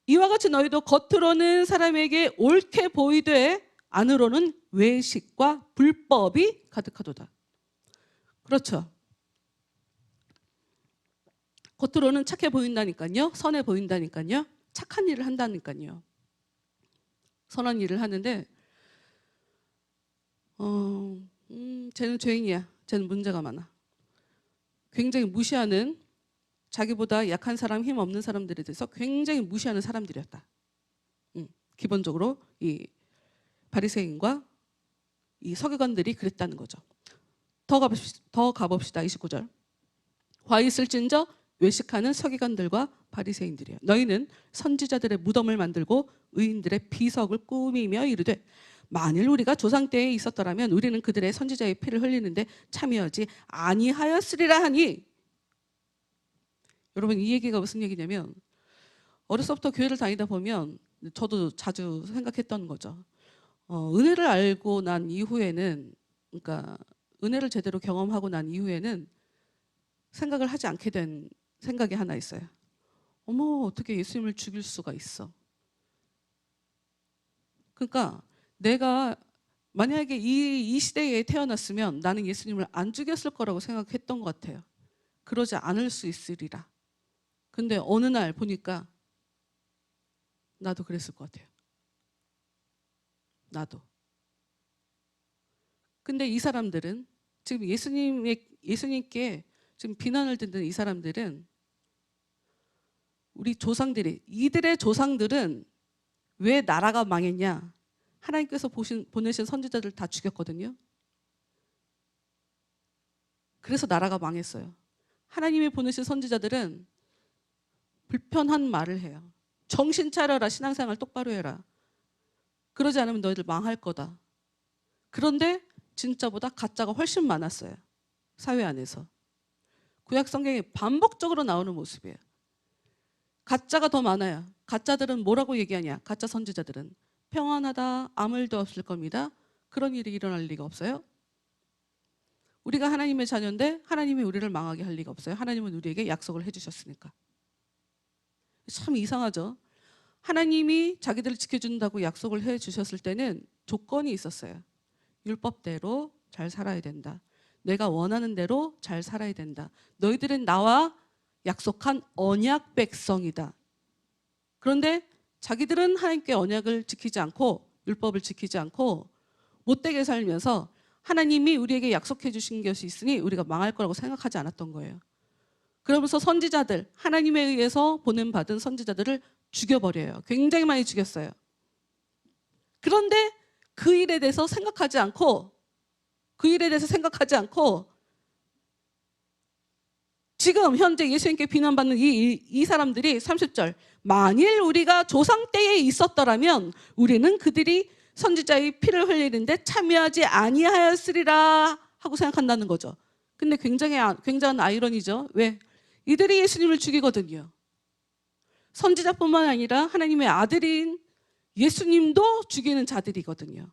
이와 같이 너희도 겉으로는 사람에게 옳게 보이되 안으로는 외식과 불법이 가득하도다. 그렇죠. 겉으로는 착해 보인다니까요. 선해 보인다니까요. 착한 일을 한다니까요. 선한 일을 하는데 쟤는 죄인이야. 쟤는 문제가 많아. 굉장히 무시하는 자기보다 약한 사람, 힘 없는 사람들에 대해서 굉장히 무시하는 사람들이었다. 기본적으로 이 바리새인과 이 서기관들이 그랬다는 거죠. 더 가봅시다. 29절. 화 있을진저 외식하는 서기관들과 바리새인들이여 너희는 선지자들의 무덤을 만들고 의인들의 비석을 꾸미며 이르되 만일 우리가 조상 때에 있었더라면 우리는 그들의 선지자의 피를 흘리는데 참여하지 아니하였으리라 하니. 여러분 이 얘기가 무슨 얘기냐면 어려서부터 교회를 다니다 보면 저도 자주 생각했던 거죠. 은혜를 알고 난 이후에는 그러니까 은혜를 제대로 경험하고 난 이후에는 생각을 하지 않게 된 생각이 하나 있어요. 어머 어떻게 예수님을 죽일 수가 있어. 그러니까 내가 만약에 이 시대에 태어났으면 나는 예수님을 안 죽였을 거라고 생각했던 것 같아요. 그러지 않을 수 있으리라. 근데 어느 날 보니까 나도 그랬을 것 같아요. 나도. 근데 이 사람들은 지금 예수님께 지금 비난을 듣는 이 사람들은 우리 조상들이 이들의 조상들은 왜 나라가 망했냐? 하나님께서 보내신 선지자들 다 죽였거든요. 그래서 나라가 망했어요. 하나님이 보내신 선지자들은 불편한 말을 해요. 정신 차려라. 신앙생활 똑바로 해라. 그러지 않으면 너희들 망할 거다. 그런데 진짜보다 가짜가 훨씬 많았어요. 사회 안에서. 구약 성경에 반복적으로 나오는 모습이에요. 가짜가 더 많아요. 가짜들은 뭐라고 얘기하냐? 가짜 선지자들은 평안하다, 아무 일도 없을 겁니다. 그런 일이 일어날 리가 없어요. 우리가 하나님의 자녀인데 하나님이 우리를 망하게 할 리가 없어요. 하나님은 우리에게 약속을 해주셨으니까. 참 이상하죠. 하나님이 자기들을 지켜준다고 약속을 해주셨을 때는 조건이 있었어요. 율법대로 잘 살아야 된다. 내가 원하는 대로 잘 살아야 된다. 너희들은 나와 약속한 언약 백성이다. 그런데 자기들은 하나님께 언약을 지키지 않고 율법을 지키지 않고 못되게 살면서 하나님이 우리에게 약속해 주신 것이 있으니 우리가 망할 거라고 생각하지 않았던 거예요. 그러면서 선지자들, 하나님에 의해서 보냄받은 선지자들을 죽여버려요. 굉장히 많이 죽였어요. 그런데 그 일에 대해서 생각하지 않고 지금 현재 예수님께 비난받는 이 사람들이 30절 만일 우리가 조상 때에 있었더라면 우리는 그들이 선지자의 피를 흘리는데 참여하지 아니하였으리라 하고 생각한다는 거죠. 근데 굉장한 아이러니죠. 왜? 이들이 예수님을 죽이거든요. 선지자뿐만 아니라 하나님의 아들인 예수님도 죽이는 자들이거든요.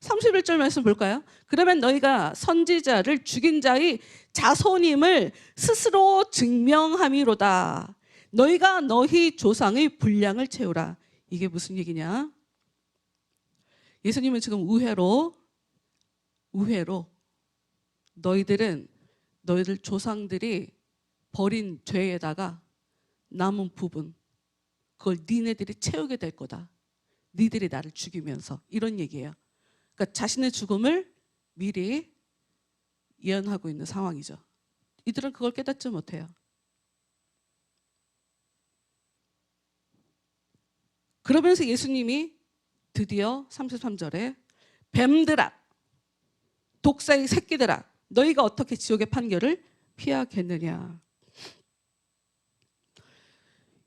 31절 말씀 볼까요? 그러면 너희가 선지자를 죽인 자의 자손임을 스스로 증명함이로다. 너희가 너희 조상의 분량을 채우라. 이게 무슨 얘기냐? 예수님은 지금 우회로 너희들 조상들이 버린 죄에다가 남은 부분, 그걸 니네들이 채우게 될 거다. 니들이 나를 죽이면서, 이런 얘기예요. 그러니까 자신의 죽음을 미리 예언하고 있는 상황이죠. 이들은 그걸 깨닫지 못해요. 그러면서 예수님이 드디어 33절에 뱀들아, 독사의 새끼들아, 너희가 어떻게 지옥의 판결을 피하겠느냐.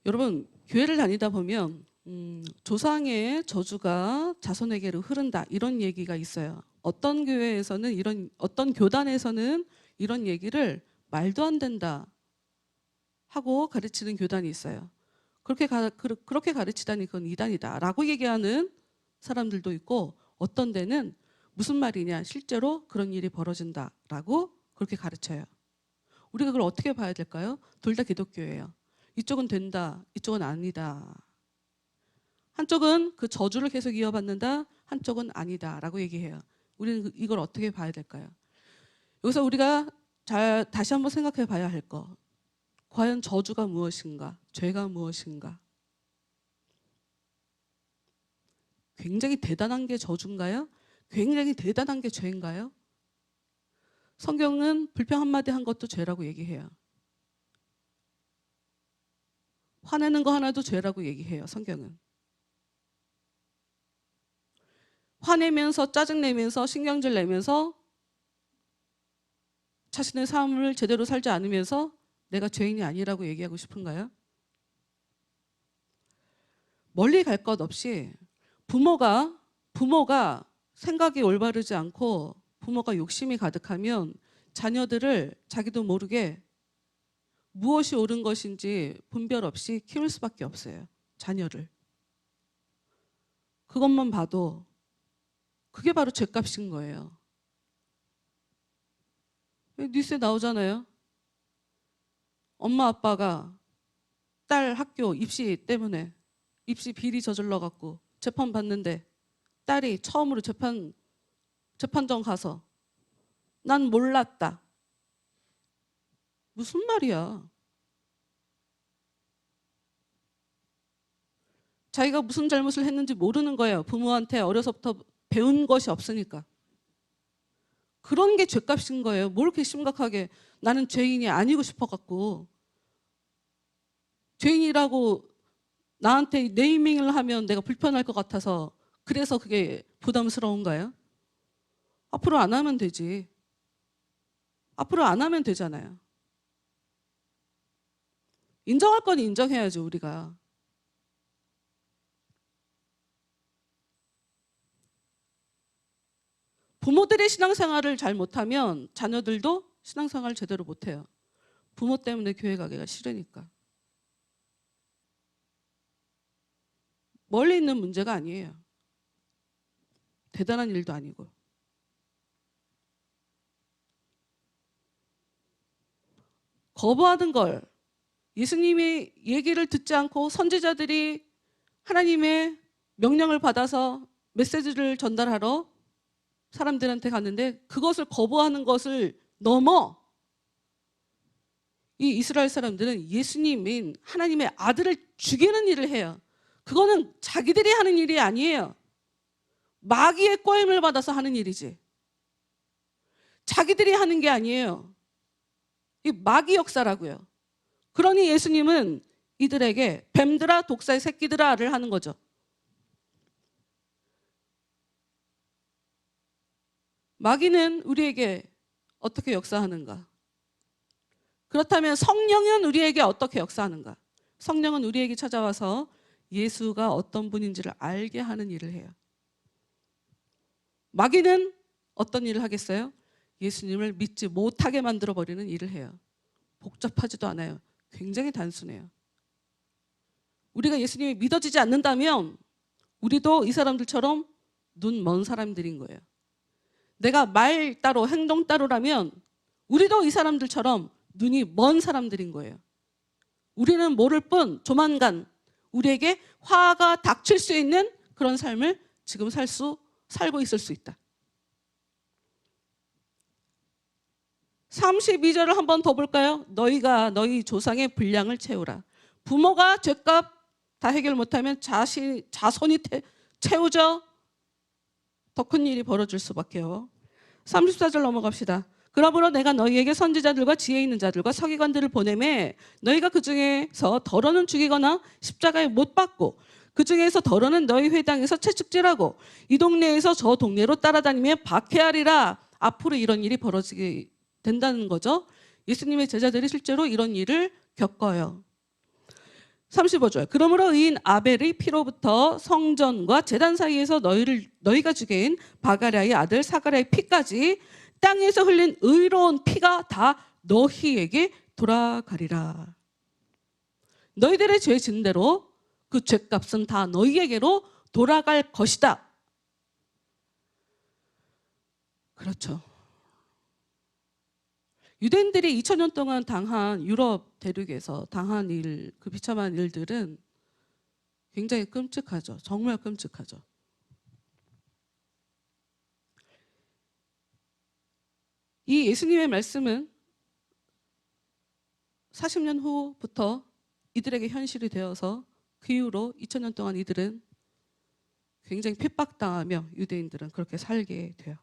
여러분, 교회를 다니다 보면 조상의 저주가 자손에게로 흐른다, 이런 얘기가 있어요. 어떤 교회에서는 어떤 교단에서는 이런 얘기를 말도 안 된다 하고 가르치는 교단이 있어요. 그렇게 가르치다니 그건 이단이다 라고 얘기하는 사람들도 있고, 어떤 데는 무슨 말이냐, 실제로 그런 일이 벌어진다 라고 그렇게 가르쳐요. 우리가 그걸 어떻게 봐야 될까요? 둘 다 기독교예요. 이쪽은 된다, 이쪽은 아니다. 한쪽은 그 저주를 계속 이어받는다, 한쪽은 아니다 라고 얘기해요. 우리는 이걸 어떻게 봐야 될까요? 여기서 우리가 다시 한번 생각해 봐야 할 거, 과연 저주가 무엇인가, 죄가 무엇인가? 굉장히 대단한 게 저주인가요? 굉장히 대단한 게 죄인가요? 성경은 불평 한마디 한 것도 죄라고 얘기해요. 화내는 거 하나도 죄라고 얘기해요, 성경은. 화내면서 짜증내면서 신경질 내면서 자신의 삶을 제대로 살지 않으면서 내가 죄인이 아니라고 얘기하고 싶은가요? 멀리 갈 것 없이 부모가 생각이 올바르지 않고 부모가 욕심이 가득하면 자녀들을 자기도 모르게 무엇이 옳은 것인지 분별 없이 키울 수밖에 없어요. 자녀를. 그것만 봐도 그게 바로 죗값인 거예요. 뉴스에 나오잖아요. 엄마 아빠가 딸 학교 입시 때문에 입시 비리 저질러 갖고 재판 받는데 딸이 처음으로 재판정 가서 난 몰랐다. 무슨 말이야? 자기가 무슨 잘못을 했는지 모르는 거예요. 부모한테 어려서부터 배운 것이 없으니까. 그런 게 죗값인 거예요. 뭘 그렇게 심각하게, 나는 죄인이 아니고 싶어갖고 죄인이라고 나한테 네이밍을 하면 내가 불편할 것 같아서 그래서 그게 부담스러운가요? 앞으로 안 하면 되지. 앞으로 안 하면 되잖아요. 인정할 건 인정해야죠, 우리가. 부모들의 신앙생활을 잘 못하면 자녀들도 신앙생활을 제대로 못해요. 부모 때문에 교회 가기가 싫으니까. 멀리 있는 문제가 아니에요. 대단한 일도 아니고. 거부하는 걸, 예수님이 얘기를 듣지 않고 선지자들이 하나님의 명령을 받아서 메시지를 전달하러 사람들한테 갔는데 그것을 거부하는 것을 넘어 이 이스라엘 사람들은 예수님인 하나님의 아들을 죽이는 일을 해요. 그거는 자기들이 하는 일이 아니에요. 마귀의 꼬임을 받아서 하는 일이지. 자기들이 하는 게 아니에요. 이 마귀 역사라고요. 그러니 예수님은 이들에게 뱀들아, 독사의 새끼들아를 하는 거죠. 마귀는 우리에게 어떻게 역사하는가? 그렇다면 성령은 우리에게 어떻게 역사하는가? 성령은 우리에게 찾아와서 예수가 어떤 분인지를 알게 하는 일을 해요. 마귀는 어떤 일을 하겠어요? 예수님을 믿지 못하게 만들어버리는 일을 해요. 복잡하지도 않아요. 굉장히 단순해요. 우리가 예수님이 믿어지지 않는다면 우리도 이 사람들처럼 눈 먼 사람들인 거예요. 내가 말 따로 행동 따로라면 우리도 이 사람들처럼 눈이 먼 사람들인 거예요. 우리는 모를 뿐 조만간 우리에게 화가 닥칠 수 있는 그런 삶을 지금 살고 있을 수 있다. 32절을 한 번 더 볼까요? 너희가 너희 조상의 분량을 채우라. 부모가 죗값 다 해결 못하면 자손이 채우죠. 더 큰 일이 벌어질 수밖에요. 34절 넘어갑시다. 그러므로 내가 너희에게 선지자들과 지혜 있는 자들과 서기관들을 보내매 너희가 그 중에서 덜어는 죽이거나 십자가에 못 박고 그 중에서 덜어는 너희 회당에서 채찍질하고 이 동네에서 저 동네로 따라다니며 박해하리라. 앞으로 이런 일이 벌어지게 된다는 거죠. 예수님의 제자들이 실제로 이런 일을 겪어요. 35절. 그러므로 의인 아벨의 피로부터 성전과 제단 사이에서 너희가 죽인 바가랴의 아들 사가랴의 피까지 땅에서 흘린 의로운 피가 다 너희에게 돌아가리라. 너희들의 죄 진 대로 그 죄값은 다 너희에게로 돌아갈 것이다. 그렇죠. 유대인들이 2000년 동안 당한 유럽 대륙에서 당한 일, 그 비참한 일들은 굉장히 끔찍하죠. 정말 끔찍하죠. 이 예수님의 말씀은 40년 후부터 이들에게 현실이 되어서 그 이후로 2000년 동안 이들은 굉장히 핍박당하며 유대인들은 그렇게 살게 돼요.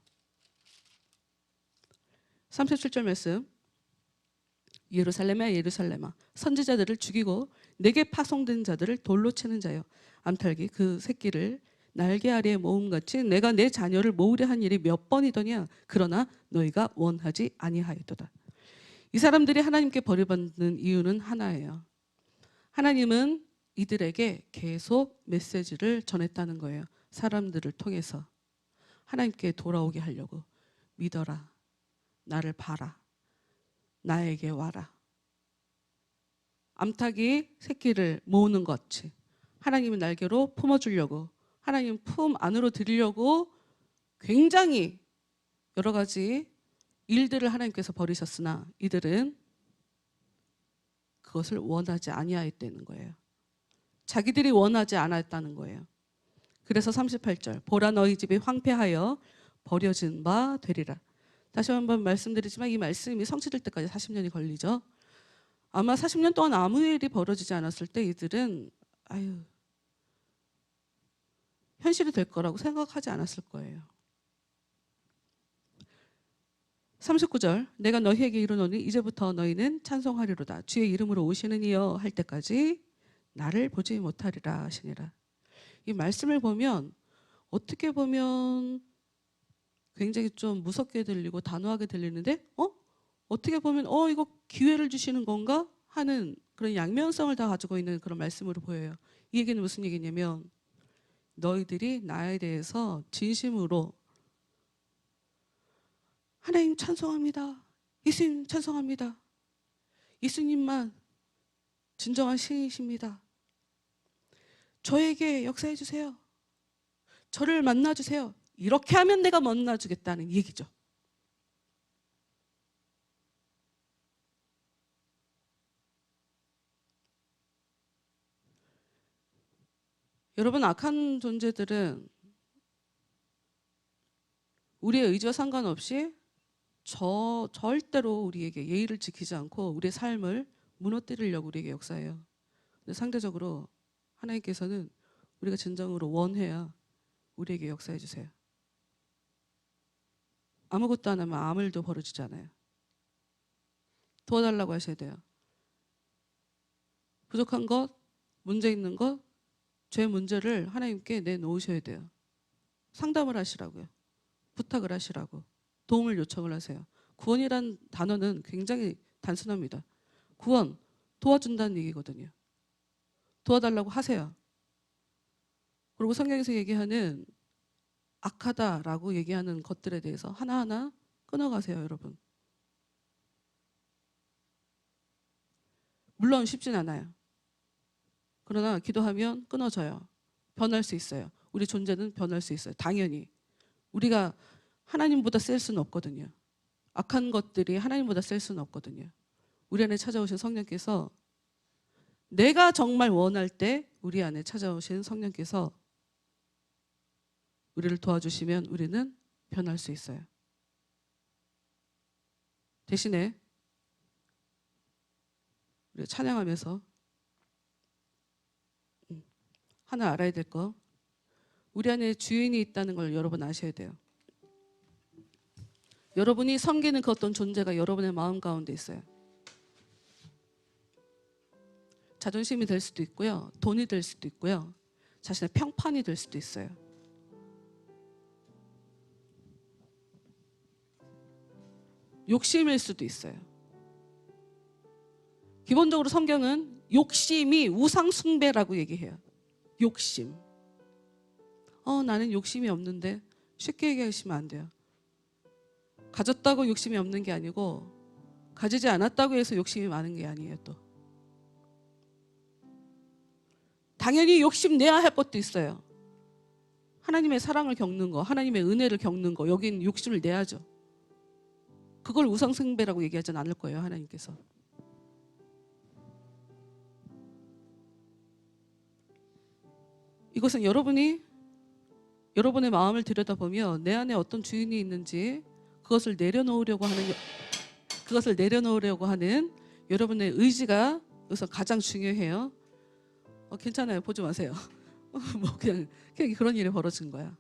37절 말씀. 예루살렘아 예루살렘아 선지자들을 죽이고 내게 파송된 자들을 돌로 치는 자여 암탉이 그 새끼를 날개 아래에 모음같이 내가 내 자녀를 모으려 한 일이 몇 번이더냐. 그러나 너희가 원하지 아니하였도다. 이 사람들이 하나님께 버림받는 이유는 하나예요. 하나님은 이들에게 계속 메시지를 전했다는 거예요. 사람들을 통해서 하나님께 돌아오게 하려고. 믿어라. 나를 봐라. 나에게 와라. 암탉이 새끼를 모으는 것 같이 하나님의 날개로 품어주려고, 하나님 품 안으로 들이려고 굉장히 여러 가지 일들을 하나님께서 벌이셨으나 이들은 그것을 원하지 아니하였다는 거예요. 자기들이 원하지 않았다는 거예요. 그래서 38절 보라 너희 집이 황폐하여 버려진 바 되리라. 다시 한번 말씀드리지만 이 말씀이 성취될 때까지 40년이 걸리죠. 아마 40년 동안 아무 일이 벌어지지 않았을 때 이들은 현실이 될 거라고 생각하지 않았을 거예요. 39절 내가 너희에게 이르노니 이제부터 너희는 찬송하리로다. 주의 이름으로 오시는 이여 할 때까지 나를 보지 못하리라 하시니라. 이 말씀을 보면 어떻게 보면 굉장히 좀 무섭게 들리고 단호하게 들리는데 어떻게 보면 이거 기회를 주시는 건가 하는 그런 양면성을 다 가지고 있는 그런 말씀으로 보여요. 이 얘기는 무슨 얘기냐면 너희들이 나에 대해서 진심으로 하나님 찬송합니다. 예수님 찬송합니다. 예수님만 진정한 신이십니다. 저에게 역사해 주세요. 저를 만나 주세요. 이렇게 하면 내가 만나주겠다는 얘기죠. 여러분, 악한 존재들은 우리의 의지와 상관없이 절대로 우리에게 예의를 지키지 않고 우리의 삶을 무너뜨리려고 우리에게 역사해요. 근데 상대적으로 하나님께서는 우리가 진정으로 원해야 우리에게 역사해 주세요. 아무것도 안 하면 아무 일도 벌어지지 않아요. 도와달라고 하셔야 돼요. 부족한 것, 문제 있는 것, 죄 문제를 하나님께 내놓으셔야 돼요. 상담을 하시라고요. 부탁을 하시라고. 도움을 요청을 하세요. 구원이란 단어는 굉장히 단순합니다. 구원, 도와준다는 얘기거든요. 도와달라고 하세요. 그리고 성경에서 얘기하는 악하다라고 얘기하는 것들에 대해서 하나하나 끊어가세요, 여러분. 물론 쉽진 않아요. 그러나 기도하면 끊어져요. 변할 수 있어요. 우리 존재는 변할 수 있어요. 당연히. 우리가 하나님보다 셀 수는 없거든요. 악한 것들이 하나님보다 셀 수는 없거든요. 우리 안에 찾아오신 성령께서 내가 정말 원할 때 우리 안에 찾아오신 성령께서 우리를 도와주시면 우리는 변할 수 있어요. 대신에 우리 찬양하면서 하나 알아야 될 거, 우리 안에 주인이 있다는 걸 여러분 아셔야 돼요. 여러분이 섬기는 그 어떤 존재가 여러분의 마음 가운데 있어요. 자존심이 될 수도 있고요, 돈이 될 수도 있고요, 자신의 평판이 될 수도 있어요. 욕심일 수도 있어요. 기본적으로 성경은 욕심이 우상숭배라고 얘기해요. 욕심. 나는 욕심이 없는데, 쉽게 얘기하시면 안 돼요. 가졌다고 욕심이 없는 게 아니고 가지지 않았다고 해서 욕심이 많은 게 아니에요. 또 당연히 욕심내야 할 것도 있어요. 하나님의 사랑을 겪는 거, 하나님의 은혜를 겪는 거, 여긴 욕심을 내야죠. 그걸 우상숭배라고 얘기하진 않을 거예요, 하나님께서. 이것은 여러분이 여러분의 마음을 들여다보며 내 안에 어떤 주인이 있는지 그것을 내려놓으려고 하는 여러분의 의지가 여기서 가장 중요해요. 괜찮아요, 보지 마세요. 뭐 그냥 그런 일이 벌어진 거야.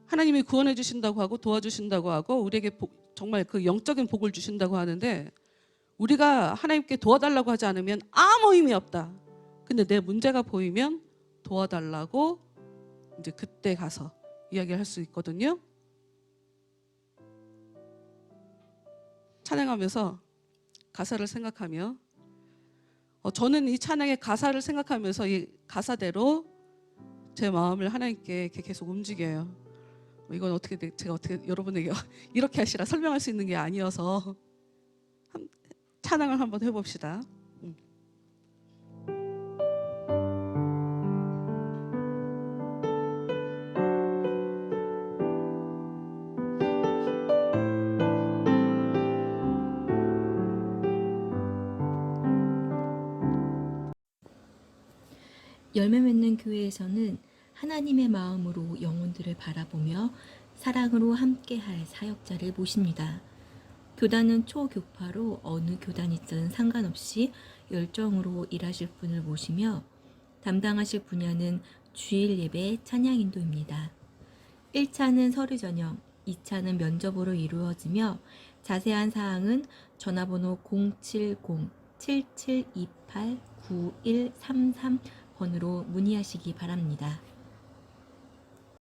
하나님이 구원해 주신다고 하고 도와주신다고 하고 우리에게 정말 그 영적인 복을 주신다고 하는데, 우리가 하나님께 도와달라고 하지 않으면 아무 의미 없다. 근데 내 문제가 보이면 도와달라고 이제 그때 가서 이야기를 할 수 있거든요. 찬양하면서 가사를 생각하며, 저는 이 찬양의 가사를 생각하면서 이 가사대로 제 마음을 하나님께 이렇게 계속 움직여요. 이건 제가 어떻게 여러분에게 이렇게 하시라 설명할 수 있는 게 아니어서 찬양을 한번 해봅시다. 열매 맺는 교회에서는 하나님의 마음으로 영혼들을 바라보며 사랑으로 함께할 사역자를 모십니다. 교단은 초교파로 어느 교단이든 상관없이 열정으로 일하실 분을 모시며 담당하실 분야는 주일 예배 찬양 인도입니다. 1차는 서류 전형, 2차는 면접으로 이루어지며 자세한 사항은 전화번호 070-7728-9133 번으로 문의하시기 바랍니다.